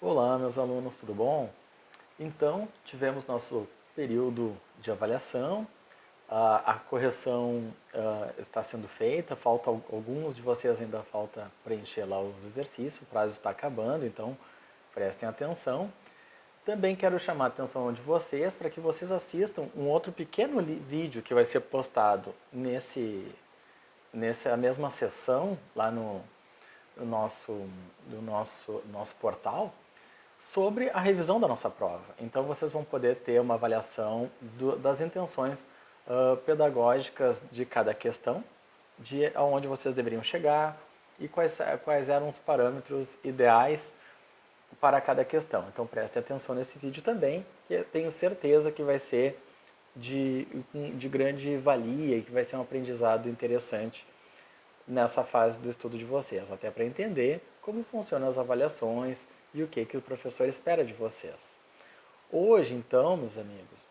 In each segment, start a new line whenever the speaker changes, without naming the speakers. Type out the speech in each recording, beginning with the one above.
Olá, meus alunos, tudo bom? Então, tivemos nosso período de avaliação, a correção está sendo feita, falta alguns de vocês ainda falta preencher lá os exercícios, o prazo está acabando, então prestem atenção. Também quero chamar a atenção de vocês para que vocês assistam um outro pequeno vídeo que vai ser postado nessa mesma sessão lá no nosso portal, sobre a revisão da nossa prova. Então vocês vão poder ter uma avaliação das intenções pedagógicas de cada questão, de aonde vocês deveriam chegar e quais eram os parâmetros ideais para cada questão. Então preste atenção nesse vídeo também, que eu tenho certeza que vai ser de grande valia e que vai ser um aprendizado interessante nessa fase do estudo de vocês, até para entender como funcionam as avaliações e o que o professor espera de vocês. Hoje, então, meus amigos,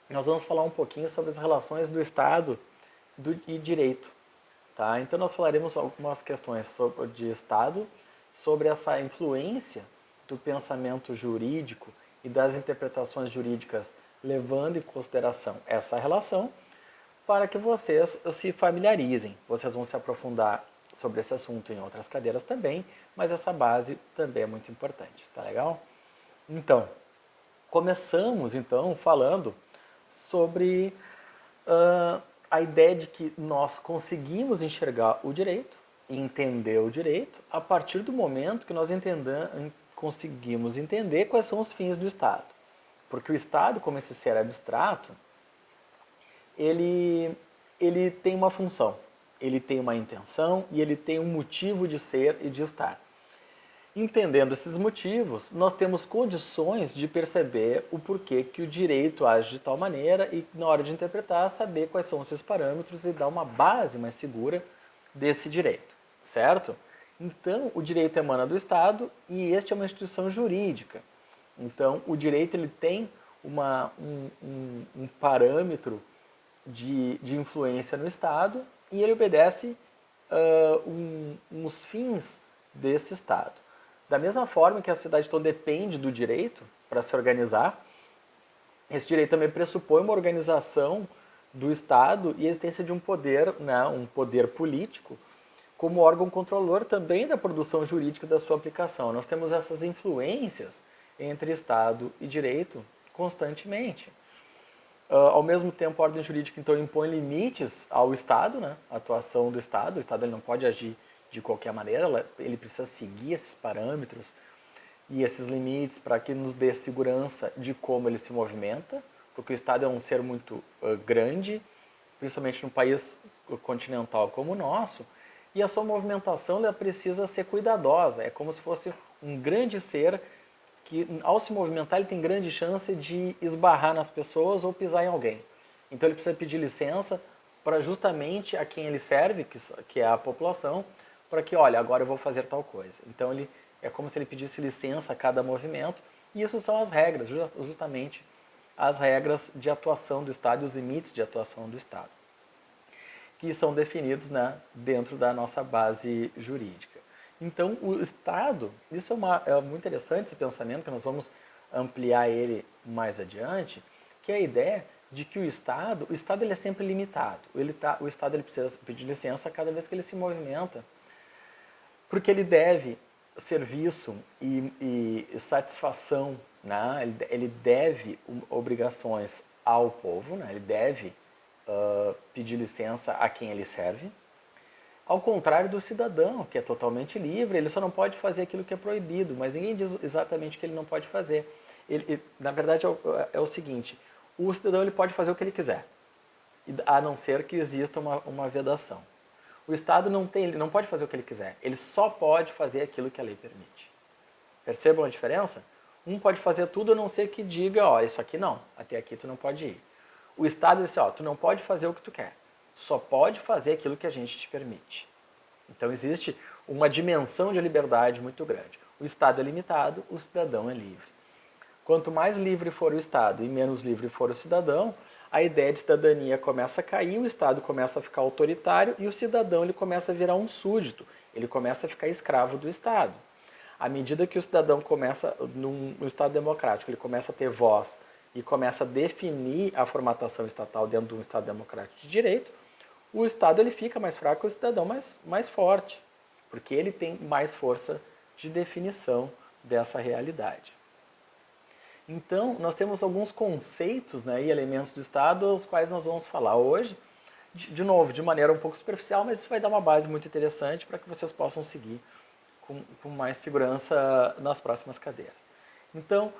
nós vamos falar um pouquinho sobre as relações do Estado e direito. Tá? Então, nós falaremos algumas questões de Estado, sobre essa influência do pensamento jurídico e das interpretações jurídicas, levando em consideração essa relação, para que vocês se familiarizem. Vocês vão se aprofundar sobre esse assunto em outras cadeiras também, mas essa base também é muito importante, tá legal? Então, começamos então falando sobre a ideia de que nós conseguimos enxergar o direito e entender o direito a partir do momento que nós conseguimos entender quais são os fins do Estado. Porque o Estado, como esse ser abstrato, ele tem uma função, ele tem uma intenção e ele tem um motivo de ser e de estar. Entendendo esses motivos, nós temos condições de perceber o porquê que o direito age de tal maneira e, na hora de interpretar, saber quais são esses parâmetros e dar uma base mais segura desse direito, certo? Então, o direito emana do Estado e este é uma instituição jurídica. Então, o direito ele tem um parâmetro de influência no Estado e ele obedece uns fins desse Estado. Da mesma forma que a sociedade então depende do direito para se organizar, esse direito também pressupõe uma organização do Estado e a existência de um poder, né, um poder político, como órgão controlador também da produção jurídica da sua aplicação. Nós temos essas influências entre Estado e direito constantemente. Ao mesmo tempo, a ordem jurídica então impõe limites ao Estado, né? A atuação do Estado. O Estado ele não pode agir de qualquer maneira, ele precisa seguir esses parâmetros e esses limites para que nos dê segurança de como ele se movimenta, porque o Estado é um ser muito grande, principalmente num país continental como o nosso, e a sua movimentação ela precisa ser cuidadosa, é como se fosse um grande ser que, ao se movimentar, ele tem grande chance de esbarrar nas pessoas ou pisar em alguém. Então ele precisa pedir licença para justamente a quem ele serve, que é a população, para que, olha, agora eu vou fazer tal coisa. Então ele é como se ele pedisse licença a cada movimento, e isso são as regras, justamente as regras de atuação do Estado e os limites de atuação do Estado, que são definidos, né, dentro da nossa base jurídica. Então, o Estado, isso é muito interessante esse pensamento, que nós vamos ampliar ele mais adiante, que é a ideia de que o Estado ele é sempre limitado. O Estado ele precisa pedir licença cada vez que ele se movimenta, porque ele deve serviço e satisfação, né? Ele deve obrigações ao povo, né? Ele deve pedir licença a quem ele serve, ao contrário do cidadão, que é totalmente livre, ele só não pode fazer aquilo que é proibido, mas ninguém diz exatamente o que ele não pode fazer. Na verdade, é o seguinte, o cidadão ele pode fazer o que ele quiser, a não ser que exista uma vedação. O Estado ele não pode fazer o que ele quiser, ele só pode fazer aquilo que a lei permite. Percebam a diferença? Um pode fazer tudo a não ser que diga, ó, isso aqui não, até aqui tu não pode ir. O Estado diz, ó, tu não pode fazer o que tu quer, só pode fazer aquilo que a gente te permite. Então existe uma dimensão de liberdade muito grande. O Estado é limitado, o cidadão é livre. Quanto mais livre for o Estado e menos livre for o cidadão, a ideia de cidadania começa a cair, o Estado começa a ficar autoritário e o cidadão ele começa a virar um súdito, ele começa a ficar escravo do Estado. À medida que o cidadão começa, num Estado democrático, ele começa a ter voz e começa a definir a formatação estatal dentro de um Estado democrático de direito, o Estado ele fica mais fraco e o cidadão mais forte, porque ele tem mais força de definição dessa realidade. Então, nós temos alguns conceitos, né, e elementos do Estado, os quais nós vamos falar hoje, de novo, de maneira um pouco superficial, mas isso vai dar uma base muito interessante para que vocês possam seguir com mais segurança nas próximas cadeiras. Então,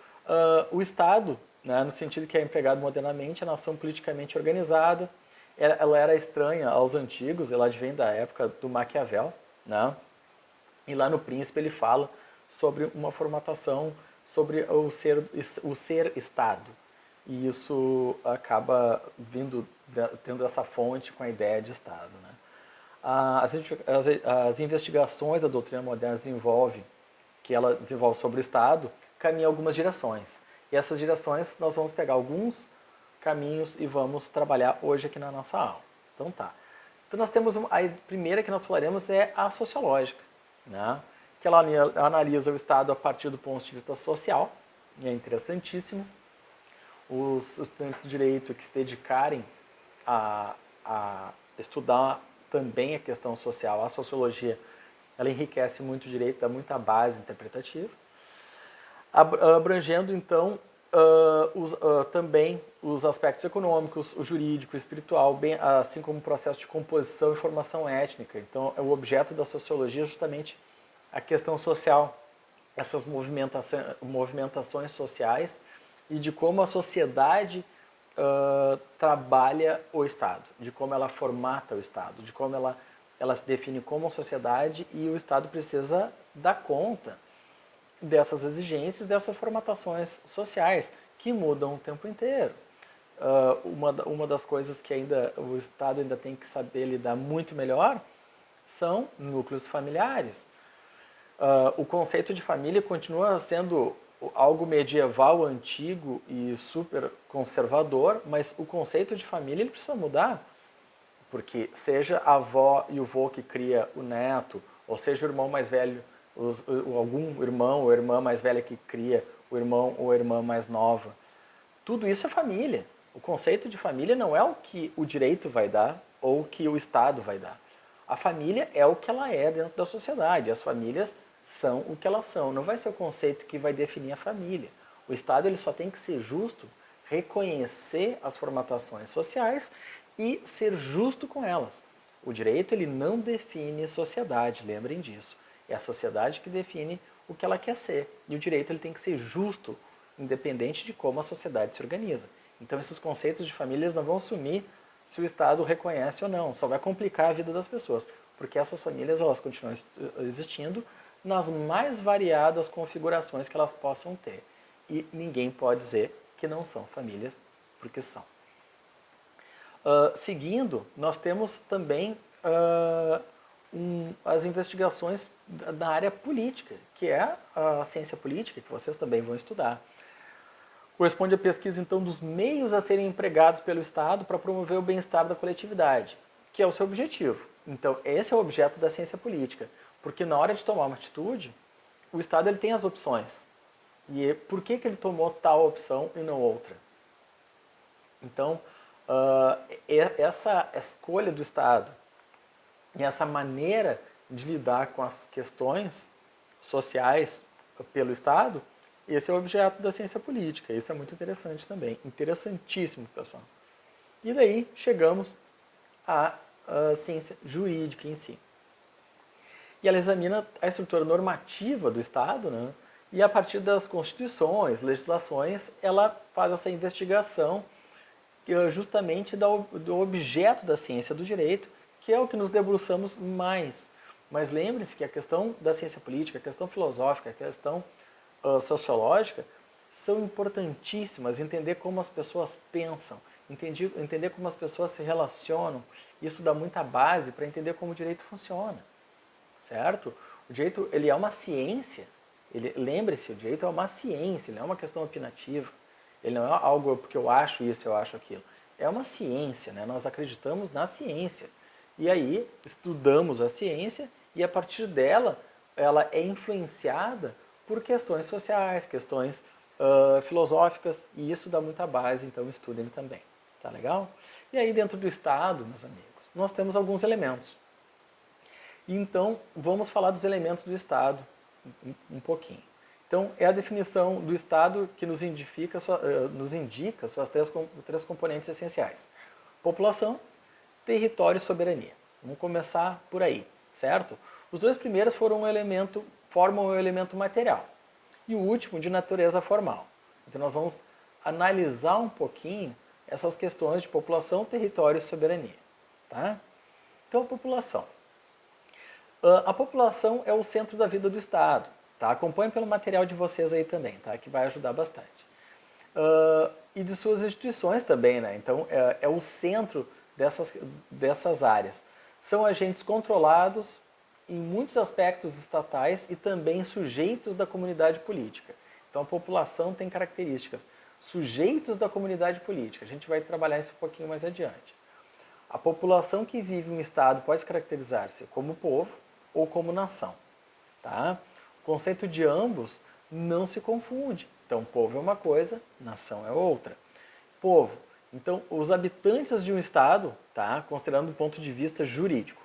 o Estado, né, no sentido que é empregado modernamente, é a nação politicamente organizada, ela era estranha aos antigos, ela advém da época do Maquiavel, né? E lá no Príncipe ele fala sobre uma formatação, sobre o ser Estado. E isso acaba tendo essa fonte com a ideia de Estado, né? As investigações da doutrina moderna que ela desenvolve sobre o Estado, caminham em algumas direções. E essas direções nós vamos pegar alguns caminhos e vamos trabalhar hoje aqui na nossa aula. Então tá. Então nós temos a primeira que nós falaremos é a sociológica, né? Que ela analisa o Estado a partir do ponto de vista social, e é interessantíssimo. Os estudantes do direito que se dedicarem a estudar também a questão social, a sociologia, ela enriquece muito o direito, dá muita base interpretativa, abrangendo então também os aspectos econômicos, o jurídico, o espiritual, assim como o processo de composição e formação étnica. Então, o objeto da sociologia é justamente a questão social, essas movimentações sociais e de como a sociedade trabalha o Estado, de como ela formata o Estado, de como ela se define como sociedade e o Estado precisa dar conta dessas exigências, dessas formatações sociais que mudam o tempo inteiro. Uma das coisas que ainda o Estado ainda tem que saber lidar muito melhor são núcleos familiares. O conceito de família continua sendo algo medieval, antigo e super conservador, mas o conceito de família ele precisa mudar, porque seja a avó e o vô que cria o neto, ou seja o irmão mais velho, algum irmão ou irmã mais velha que cria o irmão ou a irmã mais nova, tudo isso é família. O conceito de família não é o que o direito vai dar ou o que o Estado vai dar. A família é o que ela é dentro da sociedade. As famílias são o que elas são. Não vai ser o conceito que vai definir a família. O Estado ele só tem que ser justo, reconhecer as formatações sociais e ser justo com elas. O direito ele não define sociedade, lembrem disso. É a sociedade que define o que ela quer ser. E o direito ele tem que ser justo, independente de como a sociedade se organiza. Então esses conceitos de famílias não vão sumir se o Estado reconhece ou não. Só vai complicar a vida das pessoas, porque essas famílias elas continuam existindo nas mais variadas configurações que elas possam ter. E ninguém pode dizer que não são famílias, porque são. Seguindo, nós temos também as investigações da área política, que é a ciência política, que vocês também vão estudar. Corresponde à pesquisa, então, dos meios a serem empregados pelo Estado para promover o bem-estar da coletividade, que é o seu objetivo. Então, esse é o objeto da ciência política. Porque na hora de tomar uma atitude, o Estado ele tem as opções. E por que ele tomou tal opção e não outra? Então, essa escolha do Estado e essa maneira de lidar com as questões sociais pelo Estado, esse é o objeto da ciência política. Isso é muito interessante também. Interessantíssimo, pessoal. E daí chegamos à ciência jurídica em si. E ela examina a estrutura normativa do Estado, né? E a partir das constituições, legislações, ela faz essa investigação justamente do objeto da ciência do direito, que é o que nos debruçamos mais. Mas lembre-se que a questão da ciência política, a questão filosófica, a questão sociológica são importantíssimas. Entender como as pessoas pensam, entender como as pessoas se relacionam, isso dá muita base para entender como o direito funciona. Certo? O direito ele é uma ciência. Lembre-se, o direito é uma ciência, ele não é uma questão opinativa. Ele não é algo porque eu acho isso, eu acho aquilo. É uma ciência, né? Nós acreditamos na ciência. E aí estudamos a ciência e a partir dela ela é influenciada por questões sociais, questões filosóficas, e isso dá muita base, então estudem também. Tá legal? E aí dentro do Estado, meus amigos, nós temos alguns elementos. Então, vamos falar dos elementos do Estado um pouquinho. Então, é a definição do Estado que nos indica suas três componentes essenciais. População, território e soberania. Vamos começar por aí, certo? Os dois primeiros formam um elemento material. E o último, de natureza formal. Então, nós vamos analisar um pouquinho essas questões de população, território e soberania. Tá? Então, a população. A população é o centro da vida do Estado. Tá? Acompanhe pelo material de vocês aí também, tá? Que vai ajudar bastante. E de suas instituições também, né? Então, é o centro dessas áreas. São agentes controlados em muitos aspectos estatais e também sujeitos da comunidade política. Então, a população tem características sujeitos da comunidade política. A gente vai trabalhar isso um pouquinho mais adiante. A população que vive em um Estado pode caracterizar-se como povo ou como nação. Tá? O conceito de ambos não se confunde. Então, povo é uma coisa, nação é outra. Povo. Então, os habitantes de um Estado, tá? Considerando do ponto de vista jurídico.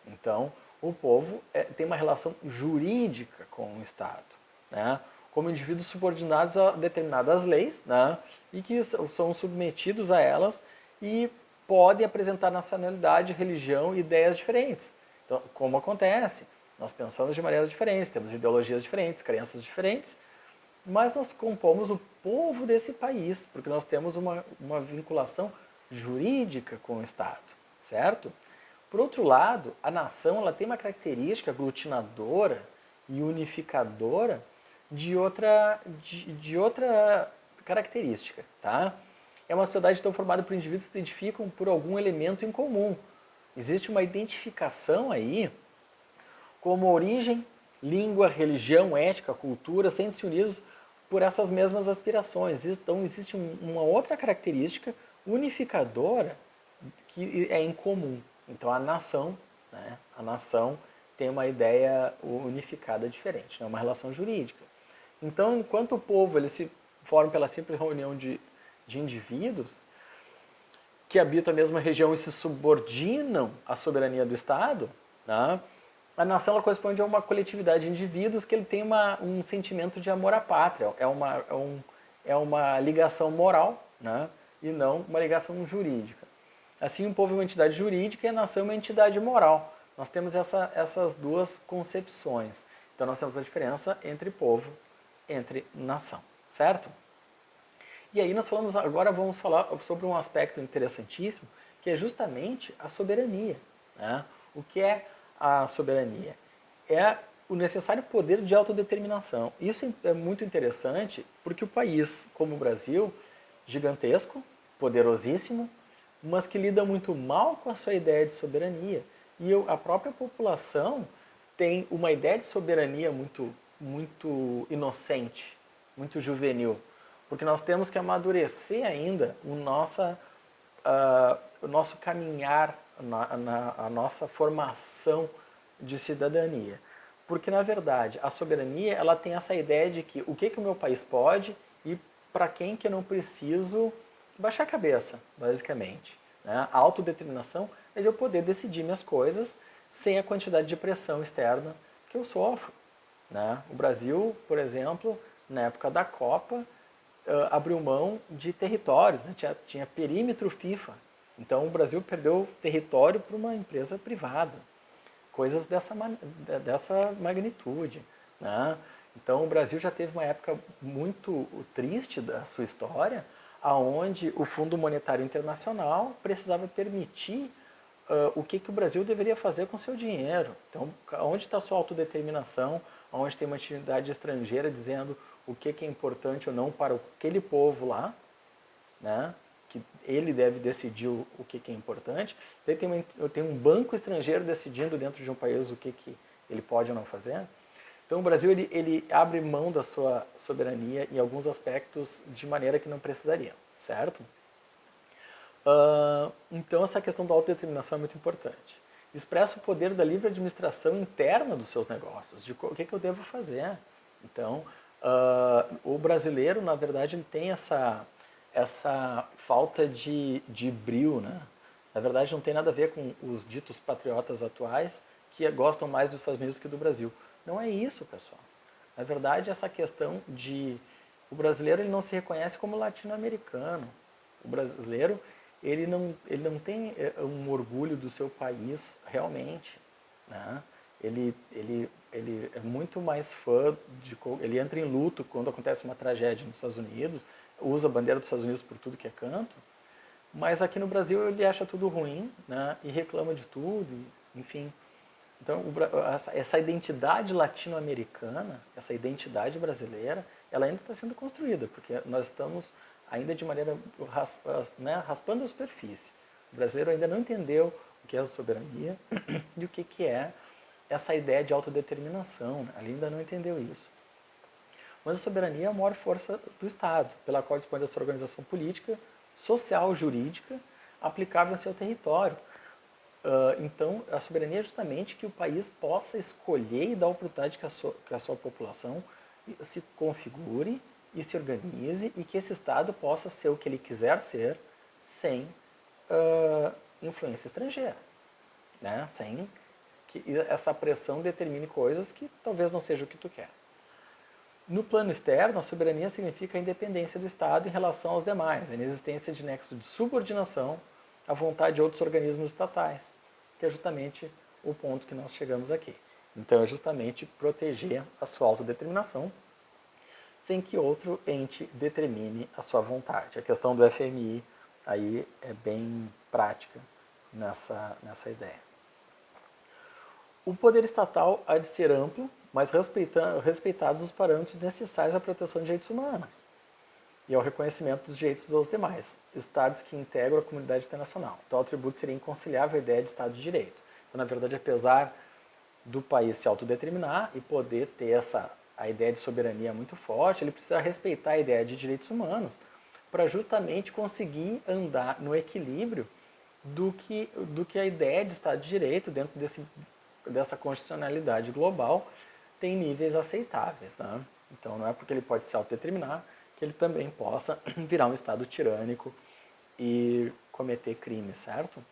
Então, o povo tem uma relação jurídica com o Estado, né? Como indivíduos subordinados a determinadas leis, né? E que são submetidos a elas e podem apresentar nacionalidade, religião e ideias diferentes. Então, como acontece? Nós pensamos de maneiras diferentes, temos ideologias diferentes, crenças diferentes, mas nós compomos o povo desse país, porque nós temos uma vinculação jurídica com o Estado, certo? Por outro lado, a nação ela tem uma característica aglutinadora e unificadora de outra característica, tá? É uma sociedade então formada por indivíduos que se identificam por algum elemento em comum. Existe uma identificação aí como origem, língua, religião, ética, cultura, sentem-se unidos por essas mesmas aspirações. Então existe uma outra característica unificadora que é em comum. Então a nação, né, a nação tem uma ideia unificada diferente, né, uma relação jurídica. Então, enquanto o povo ele se forma pela simples reunião de indivíduos que habitam a mesma região e se subordinam à soberania do Estado, né, a nação ela corresponde a uma coletividade de indivíduos que ele tem um sentimento de amor à pátria, é uma ligação moral, né, e não uma ligação jurídica. Assim, o povo é uma entidade jurídica e a nação é uma entidade moral. Nós temos essas duas concepções. Então, nós temos a diferença entre povo, entre nação, certo? E aí agora vamos falar sobre um aspecto interessantíssimo, que é justamente a soberania. Né? O que é a soberania? É o necessário poder de autodeterminação. Isso é muito interessante porque o país, como o Brasil, gigantesco, poderosíssimo, mas que lida muito mal com a sua ideia de soberania. E a própria população tem uma ideia de soberania muito inocente, muito juvenil. Porque nós temos que amadurecer ainda o nosso caminhar, a nossa formação de cidadania. Porque, na verdade, a soberania ela tem essa ideia de que o que o meu país pode e para quem que eu não preciso baixar a cabeça, basicamente. Né? A autodeterminação é de eu poder decidir minhas coisas sem a quantidade de pressão externa que eu sofro. Né? O Brasil, por exemplo, na época da Copa, abriu mão de territórios, né? tinha perímetro FIFA. Então o Brasil perdeu território para uma empresa privada. Coisas dessa magnitude. Né? Então o Brasil já teve uma época muito triste da sua história, aonde o Fundo Monetário Internacional precisava permitir o que o Brasil deveria fazer com seu dinheiro. Então, onde está a sua autodeterminação, onde tem uma entidade estrangeira dizendo o que é importante ou não para aquele povo lá, né? Que ele deve decidir o que é importante. Tem um banco estrangeiro decidindo dentro de um país o que ele pode ou não fazer. Então o Brasil ele abre mão da sua soberania em alguns aspectos de maneira que não precisaria, certo? Então essa questão da autodeterminação é muito importante. expressa o poder da livre administração interna dos seus negócios, de o que eu devo fazer. Então, o brasileiro, na verdade, ele tem essa falta de brio, né? Na verdade, não tem nada a ver com os ditos patriotas atuais que gostam mais dos Estados Unidos que do Brasil. Não é isso, pessoal. Na verdade, essa questão de... O brasileiro ele não se reconhece como latino-americano. O brasileiro ele não tem um orgulho do seu país realmente. Né? Ele é muito mais fã de... Ele entra em luto quando acontece uma tragédia nos Estados Unidos, usa a bandeira dos Estados Unidos por tudo que é canto, mas aqui no Brasil ele acha tudo ruim, né? E reclama de tudo, enfim. Então, essa identidade latino-americana, essa identidade brasileira, ela ainda está sendo construída, porque nós estamos ainda de maneira raspando a superfície. O brasileiro ainda não entendeu o que é a soberania e o que é essa ideia de autodeterminação. Né? Ele ainda não entendeu isso. Mas a soberania é a maior força do Estado, pela qual dispõe da sua organização política, social, jurídica, aplicável em seu território. Então, a soberania é justamente que o país possa escolher e dar oportunidade que a sua população se configure e se organize e que esse Estado possa ser o que ele quiser ser sem influência estrangeira, né? Sem que essa pressão determine coisas que talvez não seja o que tu quer. No plano externo, a soberania significa a independência do Estado em relação aos demais, a inexistência de nexo de subordinação à vontade de outros organismos estatais, que é justamente o ponto que nós chegamos aqui. Então, é justamente proteger a sua autodeterminação sem que outro ente determine a sua vontade. A questão do FMI aí é bem prática nessa ideia. O poder estatal há de ser amplo, mas respeitados os parâmetros necessários à proteção de direitos humanos e ao reconhecimento dos direitos dos demais Estados que integram a comunidade internacional. Tal atributo seria inconciliável à ideia de Estado de Direito. Então, na verdade, apesar do país se autodeterminar e poder ter a ideia de soberania muito forte, ele precisa respeitar a ideia de direitos humanos para justamente conseguir andar no equilíbrio do que a ideia de Estado de Direito dentro dessa constitucionalidade global tem níveis aceitáveis. Né? Então não é porque ele pode se autodeterminar que ele também possa virar um Estado tirânico e cometer crimes, certo?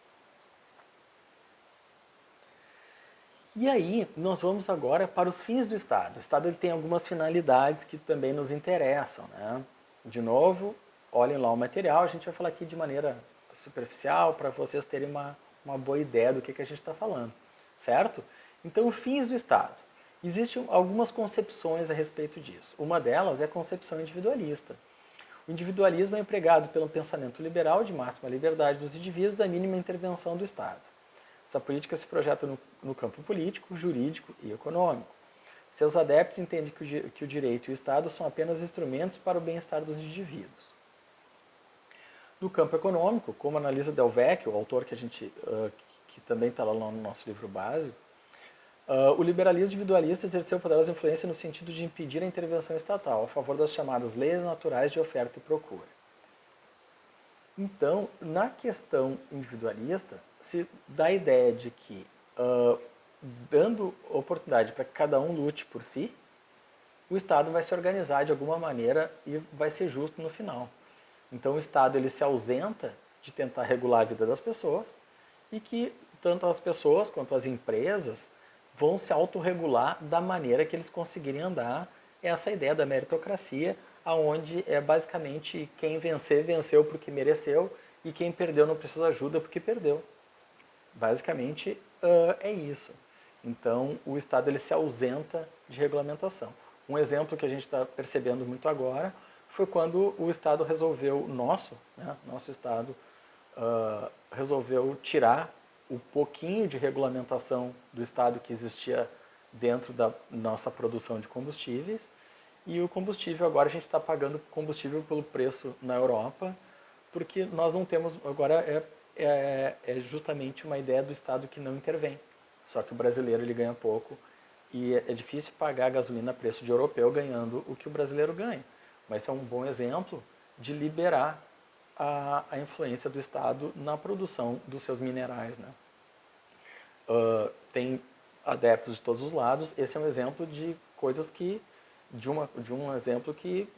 E aí nós vamos agora para os fins do Estado. O Estado ele tem algumas finalidades que também nos interessam. Né? De novo, olhem lá o material, a gente vai falar aqui de maneira superficial para vocês terem uma boa ideia do que a gente está falando. Certo? Então, fins do Estado. Existem algumas concepções a respeito disso. Uma delas é a concepção individualista. O individualismo é empregado pelo pensamento liberal de máxima liberdade dos indivíduos da mínima intervenção do Estado. Essa política se projeta no campo político, jurídico e econômico. Seus adeptos entendem que o direito e o Estado são apenas instrumentos para o bem-estar dos indivíduos. No campo econômico, como analisa Del Vecchio, o autor que também está lá no nosso livro básico, o liberalismo individualista exerceu poderosa influência no sentido de impedir a intervenção estatal a favor das chamadas leis naturais de oferta e procura. Então, na questão individualista, se dá a ideia de que, dando oportunidade para que cada um lute por si, o Estado vai se organizar de alguma maneira e vai ser justo no final. Então, o Estado ele se ausenta de tentar regular a vida das pessoas e que tanto as pessoas quanto as empresas vão se autorregular da maneira que eles conseguirem andar. Essa ideia da meritocracia, aonde é basicamente quem vencer, venceu porque mereceu e quem perdeu não precisa de ajuda porque perdeu. Basicamente é isso. Então o Estado ele se ausenta de regulamentação. Um exemplo que a gente está percebendo muito agora foi quando o Estado resolveu, nosso Estado resolveu tirar o pouquinho de regulamentação do Estado que existia dentro da nossa produção de combustíveis. E o combustível, agora a gente está pagando combustível pelo preço na Europa, porque nós não temos, agora é justamente uma ideia do Estado que não intervém. Só que o brasileiro ele ganha pouco e é difícil pagar gasolina a preço de europeu ganhando o que o brasileiro ganha. Mas é um bom exemplo de liberar a influência do Estado na produção dos seus minerais. Né? tem adeptos de todos os lados. Esse é um exemplo de coisas de um exemplo que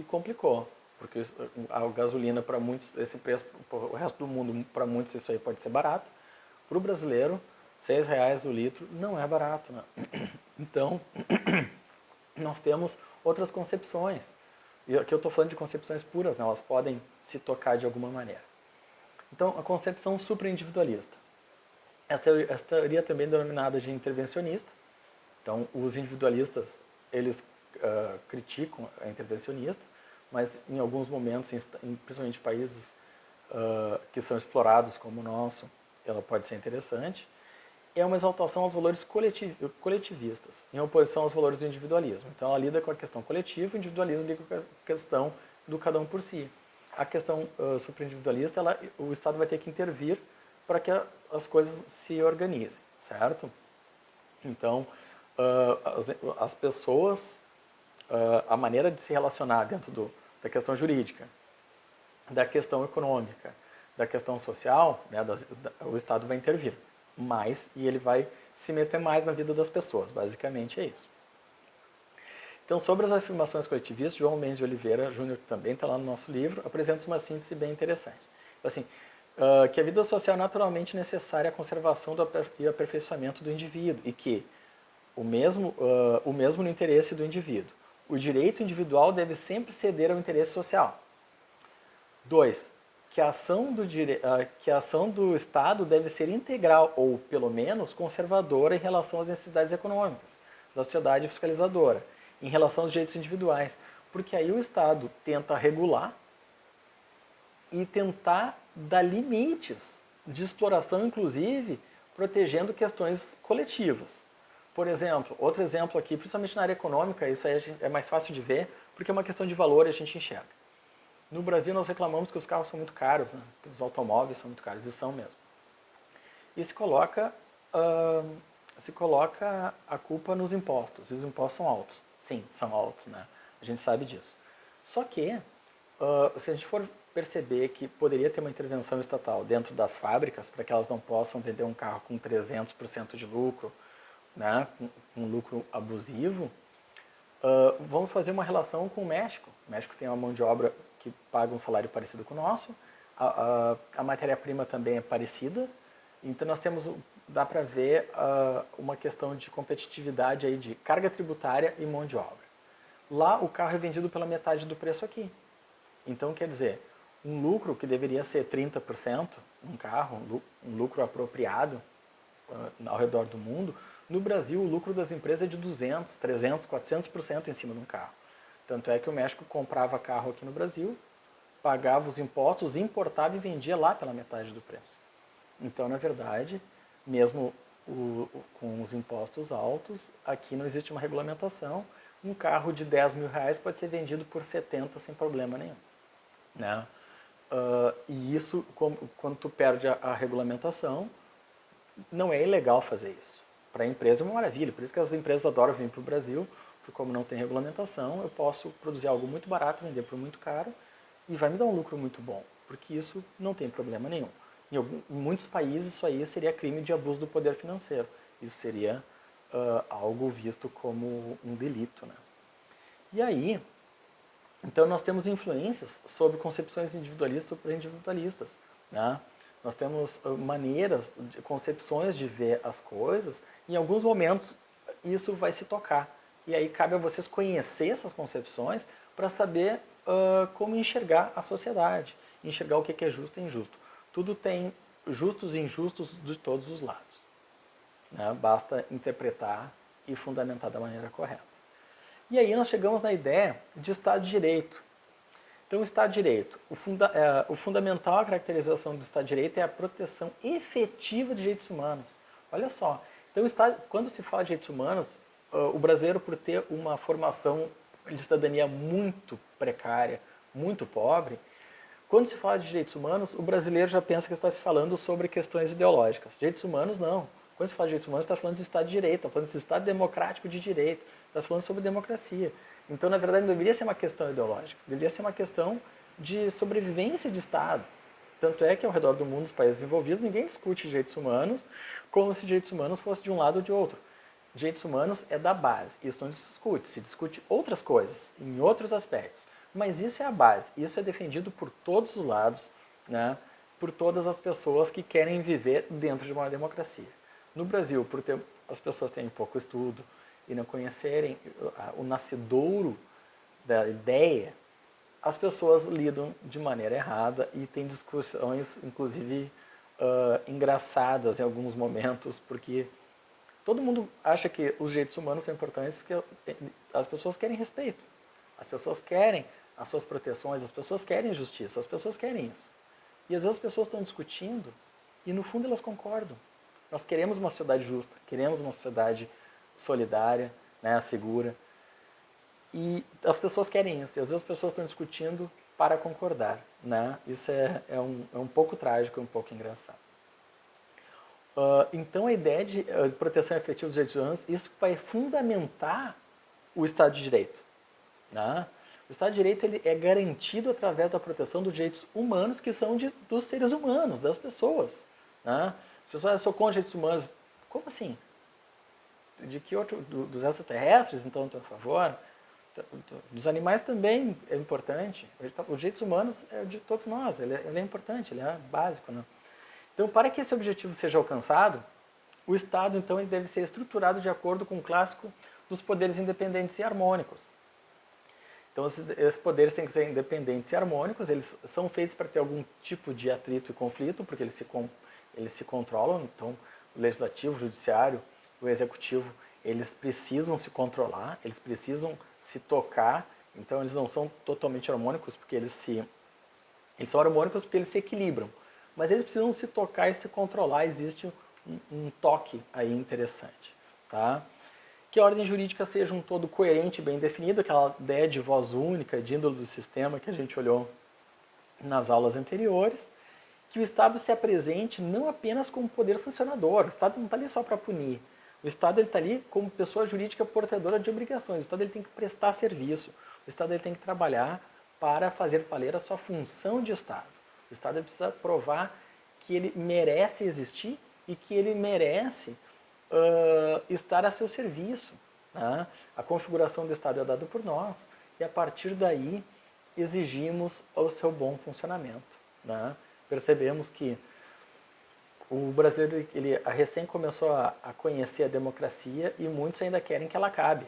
complicou. Porque a gasolina, para muitos, esse preço, o resto do mundo, para muitos isso aí pode ser barato. Para o brasileiro, R$ 6 o litro não é barato, né? Então, nós temos outras concepções. E aqui eu estou falando de concepções puras, né? Elas podem se tocar de alguma maneira. Então, a concepção superindividualista. Essa teoria também é denominada de intervencionista. Então, os individualistas, eles criticam a intervencionista, mas em alguns momentos, principalmente países que são explorados como o nosso, ela pode ser interessante. É uma exaltação aos valores coletivistas, em oposição aos valores do individualismo. Então, ela lida com a questão coletiva, o individualismo lida com a questão do cada um por si. A questão superindividualista, o Estado vai ter que intervir para que as coisas se organizem, certo? Então, as pessoas, a maneira de se relacionar dentro da questão jurídica, da questão econômica, da questão social, né, o Estado vai intervir mais e ele vai se meter mais na vida das pessoas. Basicamente é isso. Então, sobre as afirmações coletivistas, João Mendes de Oliveira Júnior, que também está lá no nosso livro, apresenta uma síntese bem interessante. Assim, que a vida social é naturalmente necessária à conservação e aperfeiçoamento do indivíduo e que o mesmo no interesse do indivíduo. O direito individual deve sempre ceder ao interesse social. 2. Que a ação do Estado deve ser integral ou, pelo menos, conservadora em relação às necessidades econômicas da sociedade fiscalizadora, em relação aos direitos individuais. Porque aí o Estado tenta regular e tentar dar limites de exploração, inclusive, protegendo questões coletivas. Por exemplo, outro exemplo aqui, principalmente na área econômica, isso aí é mais fácil de ver, porque é uma questão de valor e a gente enxerga. No Brasil nós reclamamos que os carros são muito caros, né? Que os automóveis são muito caros, e são mesmo. E se coloca a culpa nos impostos, e os impostos são altos. Sim, são altos, né? A gente sabe disso. Só que, se a gente for perceber que poderia ter uma intervenção estatal dentro das fábricas, para que elas não possam vender um carro com 300% de lucro, né? Um lucro abusivo, vamos fazer uma relação com o México. O México tem uma mão de obra que paga um salário parecido com o nosso, a matéria-prima também é parecida, então nós temos, dá para ver uma questão de competitividade aí de carga tributária e mão de obra. Lá o carro é vendido pela metade do preço aqui. Então quer dizer, um lucro que deveria ser 30%, um carro, um lucro apropriado ao redor do mundo, no Brasil o lucro das empresas é de 200, 300, 400% em cima de um carro. Tanto é que o México comprava carro aqui no Brasil, pagava os impostos, importava e vendia lá pela metade do preço. Então, na verdade, mesmo com os impostos altos, aqui não existe uma regulamentação. Um carro de R$ 10.000 pode ser vendido por 70 sem problema nenhum. Né? E isso, quando tu perde a regulamentação, não é ilegal fazer isso. Para a empresa é uma maravilha, por isso que as empresas adoram vir para o Brasil, porque como não tem regulamentação, eu posso produzir algo muito barato, vender por muito caro, e vai me dar um lucro muito bom, porque isso não tem problema nenhum. Em muitos países isso aí seria crime de abuso do poder financeiro, isso seria algo visto como um delito. Né? E aí, então nós temos influências sobre concepções individualistas e superindividualistas. Né? Nós temos maneiras, concepções de ver as coisas, e em alguns momentos isso vai se tocar. E aí cabe a vocês conhecer essas concepções para saber como enxergar a sociedade, enxergar o que é justo e injusto. Tudo tem justos e injustos de todos os lados. Né? Basta interpretar e fundamentar da maneira correta. E aí nós chegamos na ideia de Estado de Direito. Então, o Estado de Direito, o fundamental a caracterização do Estado de Direito é a proteção efetiva de direitos humanos. Olha só, então, quando se fala de direitos humanos, o brasileiro, por ter uma formação de cidadania muito precária, muito pobre, quando se fala de direitos humanos, o brasileiro já pensa que está se falando sobre questões ideológicas. Direitos humanos, não. Quando se fala de direitos humanos, está falando de Estado de Direito, está falando de Estado democrático de direito, está falando sobre democracia. Então, na verdade, não deveria ser uma questão ideológica, deveria ser uma questão de sobrevivência de Estado. Tanto é que ao redor do mundo, os países envolvidos, ninguém discute direitos humanos como se direitos humanos fosse de um lado ou de outro. Direitos humanos é da base, isso não se discute. Se discute outras coisas, em outros aspectos. Mas isso é a base, isso é defendido por todos os lados, né? Por todas as pessoas que querem viver dentro de uma democracia. No Brasil, as pessoas têm pouco estudo e não conhecerem o nascedouro da ideia, as pessoas lidam de maneira errada e tem discussões, inclusive, engraçadas em alguns momentos, porque todo mundo acha que os direitos humanos são importantes porque as pessoas querem respeito, as pessoas querem as suas proteções, as pessoas querem justiça, as pessoas querem isso. E às vezes as pessoas estão discutindo e no fundo elas concordam. Nós queremos uma sociedade justa, queremos uma sociedade solidária, né, segura. E as pessoas querem isso. E às vezes as pessoas estão discutindo para concordar. Né? Isso é um pouco trágico e um pouco engraçado. Então a ideia de proteção efetiva dos direitos humanos, isso vai fundamentar o Estado de Direito. Né? O Estado de Direito ele é garantido através da proteção dos direitos humanos, que são dos seres humanos, das pessoas. Né? As pessoas são contra os direitos humanos. Como assim? De que outro? Dos extraterrestres, então, estão a favor? Dos animais também é importante. Os direitos humanos é de todos nós, ele é importante, ele é básico. Né? Então, para que esse objetivo seja alcançado, o Estado então ele deve ser estruturado de acordo com o clássico dos poderes independentes e harmônicos. Então, esses poderes têm que ser independentes e harmônicos, eles são feitos para ter algum tipo de atrito e conflito, porque eles se controlam. Então, o legislativo, o judiciário, o executivo, eles precisam se controlar, eles precisam se tocar. Então, eles não são totalmente harmônicos, porque eles são harmônicos porque eles se equilibram. Mas eles precisam se tocar e se controlar, existe um toque aí interessante. Tá? Que a ordem jurídica seja um todo coerente e bem definido, aquela ideia de voz única, de índole do sistema que a gente olhou nas aulas anteriores. Que o Estado se apresente não apenas como poder sancionador, o Estado não está ali só para punir. O Estado está ali como pessoa jurídica portadora de obrigações, o Estado ele tem que prestar serviço, o Estado ele tem que trabalhar para fazer valer a sua função de Estado. O Estado ele precisa provar que ele merece existir e que ele merece estar a seu serviço. Né? A configuração do Estado é dada por nós e a partir daí exigimos o seu bom funcionamento. Né? Percebemos que o brasileiro ele recém começou a conhecer a democracia e muitos ainda querem que ela acabe.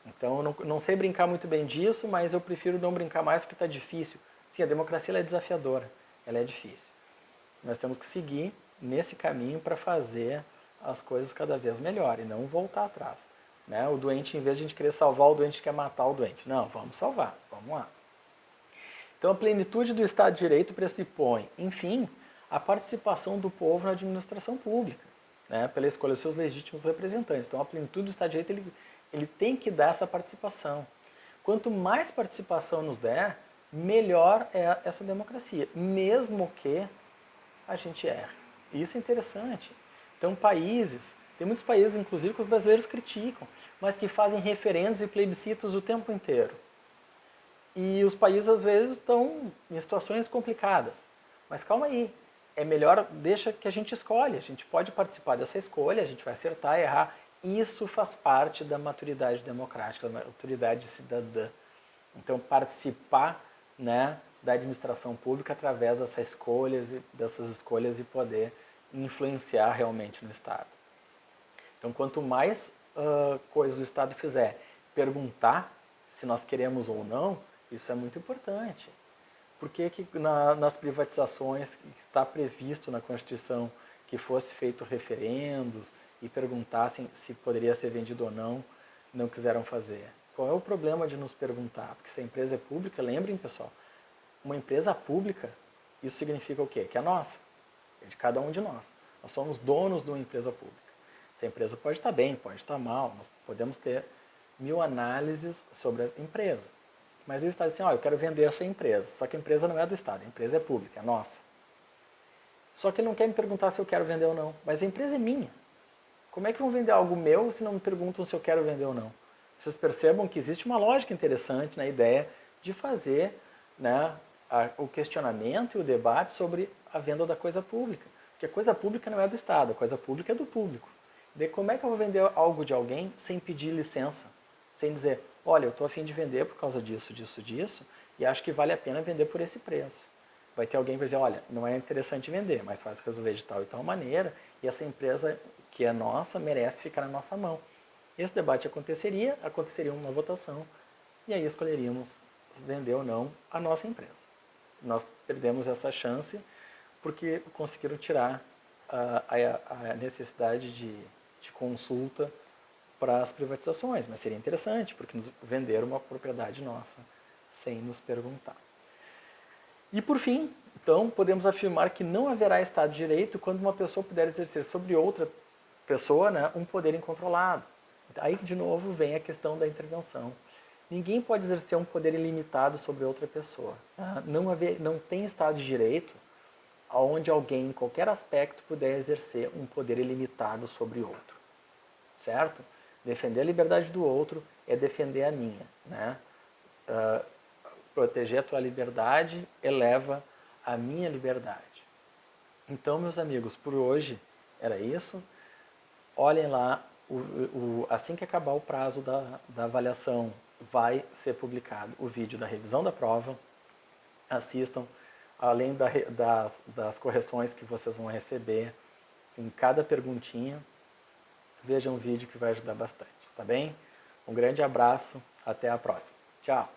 Então eu não sei brincar muito bem disso, mas eu prefiro não brincar mais porque está difícil. Sim, a democracia ela é desafiadora, ela é difícil. Nós temos que seguir nesse caminho para fazer as coisas cada vez melhor e não voltar atrás. Né? O doente, em vez de a gente querer salvar o doente, quer matar o doente. Não, vamos salvar, vamos lá. Então a plenitude do Estado de Direito pressupõe, enfim, a participação do povo na administração pública, né, pela escolha dos seus legítimos representantes. Então a plenitude do Estado de Direito ele tem que dar essa participação. Quanto mais participação nos der, melhor é essa democracia, mesmo que a gente erre. Isso é interessante. Então tem muitos países, inclusive, que os brasileiros criticam, mas que fazem referendos e plebiscitos o tempo inteiro. E os países, às vezes, estão em situações complicadas. Mas calma aí, é melhor, deixa que a gente escolhe. A gente pode participar dessa escolha, a gente vai acertar, errar. Isso faz parte da maturidade democrática, da maturidade cidadã. Então, participar, né, da administração pública através dessas escolhas e poder influenciar realmente no Estado. Então, quanto mais coisas o Estado fizer, perguntar se nós queremos ou não, isso é muito importante. Por que nas privatizações que está previsto na Constituição que fosse feito referendos e perguntassem se poderia ser vendido ou não quiseram fazer? Qual é o problema de nos perguntar? Porque se a empresa é pública, lembrem, pessoal, uma empresa pública, isso significa o quê? Que é nossa, é de cada um de nós. Nós somos donos de uma empresa pública. Essa empresa pode estar bem, pode estar mal, nós podemos ter 1000 análises sobre a empresa. Mas o Estado diz assim, eu quero vender essa empresa. Só que a empresa não é do Estado, a empresa é pública, é nossa. Só que ele não quer me perguntar se eu quero vender ou não. Mas a empresa é minha. Como é que vão vender algo meu se não me perguntam se eu quero vender ou não? Vocês percebam que existe uma lógica interessante na ideia de fazer, né, o questionamento e o debate sobre a venda da coisa pública. Porque a coisa pública não é do Estado, a coisa pública é do público. Daí como é que eu vou vender algo de alguém sem pedir licença? Sem dizer, olha, eu estou a fim de vender por causa disso, disso, disso, e acho que vale a pena vender por esse preço. Vai ter alguém que vai dizer, olha, não é interessante vender, mas faz resolver de tal e tal maneira, e essa empresa que é nossa merece ficar na nossa mão. Esse debate aconteceria uma votação, e aí escolheríamos vender ou não a nossa empresa. Nós perdemos essa chance porque conseguiram tirar a necessidade de consulta para as privatizações, mas seria interessante, porque nos venderam uma propriedade nossa sem nos perguntar. E por fim, então, podemos afirmar que não haverá Estado de Direito quando uma pessoa puder exercer sobre outra pessoa, né, um poder incontrolado. Aí, de novo, vem a questão da intervenção. Ninguém pode exercer um poder ilimitado sobre outra pessoa. Não tem Estado de Direito onde alguém, em qualquer aspecto, puder exercer um poder ilimitado sobre outro. Certo? Defender a liberdade do outro é defender a minha. Né? Proteger a tua liberdade eleva a minha liberdade. Então, meus amigos, por hoje era isso. Olhem lá, assim que acabar o prazo da avaliação, vai ser publicado o vídeo da revisão da prova. Assistam, além das correções que vocês vão receber em cada perguntinha. Vejam o vídeo que vai ajudar bastante, tá bem? Um grande abraço, até a próxima. Tchau!